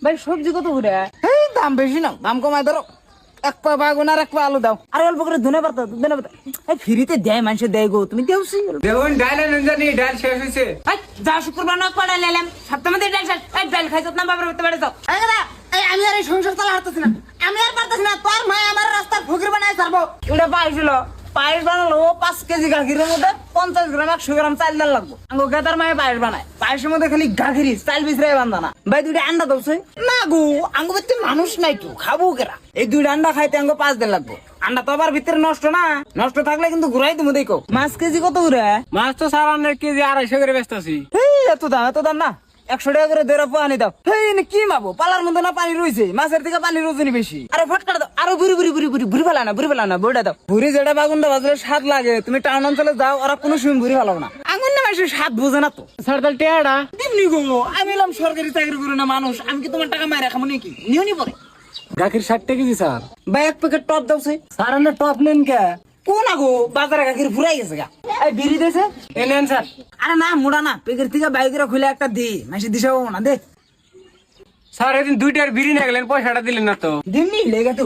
ভাই সবজি কত করে? এই দাম বেশি না, দাম কমায় ধরো। এক পা বাগুন আর এক পা আলু দাও, আর অল্প করে ধনে পাতা ধনে পাতা। এই ফ্রিতে দেয়, মানুষে দেয় গো, তুমি দেওছি। দেখুন ডাল আনুন জানি, ডাল শেষ হয়েছে। যা শুক্রবার না কড়াই নিলাম, সপ্তাহ মধ্যে ডাল শেষ। এই ডাল খাইছ না বাবার বাড়িতে বেড়ে যাও। এই দাদা, এই আমি আর এই সংসার চালা হারতেছি না, আমি আর পারতেছি না। তোর মা আমার রাস্তার ফকির বানায় ছাড়বো। এটা পাইছিল, পায়েস বানালো 5 কেজি গাখিরের মধ্যে 50 গ্রাম 100 গ্রাম চাল ডাল লাগবো। আঙ্গো গেতার মায়ে পায়েস বানায়, পায়েসের মধ্যে খালি গাখিরি চাল বিছরাই বান্ধানা। ভাই দুইটা আন্ডা দৌছে না গো, আঙ্গো ভিতরে মানুষ নাই তো, খাবো কেরা? এই দুইটা আন্ডা খাইতে আঙ্গো 5 দিন লাগবো। আন্ডা তো আবার ভিতরে নষ্ট না, নষ্ট থাকলে কিন্তু ঘুরাই তুমি দেখো। মাছ কেজি কত করে? মাছ তো স্যার আপনার কেজি 250 করে ব্যস্ত আছি। এত দাম না, 100 টাকা করে দেড় পানি দাও। কি মাবো, পালার মধ্যে না পানি রয়েছে, মাছের থেকে পানি রোজনি বেশি। আরে ফটকাটা দাও, আরো বুড়ি ফেলা না বইটা দাও। বুড়ি যেটা বাগুনটা বাজলে স্বাদ লাগে, তুমি টাউন অঞ্চলে যাও, ওরা কোনো সময় বুড়ি ফেলাও না। আঙুন না মানুষের স্বাদ বোঝে না তো। স্যার তাহলে টেয়াটা তেমনি গো, আমি এলাম সরকারি চাকরি করি না মানুষ, আমি কি তোমার টাকা মায়ের খাবো নাকি? নিও পরে গাখির 60 টাকা কেজি স্যার। ভাই 1 প্যাকেট টপ দাওছে। স্যার আপনার টপ নেন কে? কোন আগো বাজারে গাখির ফুরাই গেছে গা। এই বিড়ি দেছে এ নেন স্যার। আরে না মুড়া না, পেকের থেকে বাইকের খুলে একটা দি, মাসে দিশা না দে। স্যার এদিন 2টার বিড়ি নিয়ে গেলেন, পয়সাটা দিলেন না তো। দিমনি লেগে তো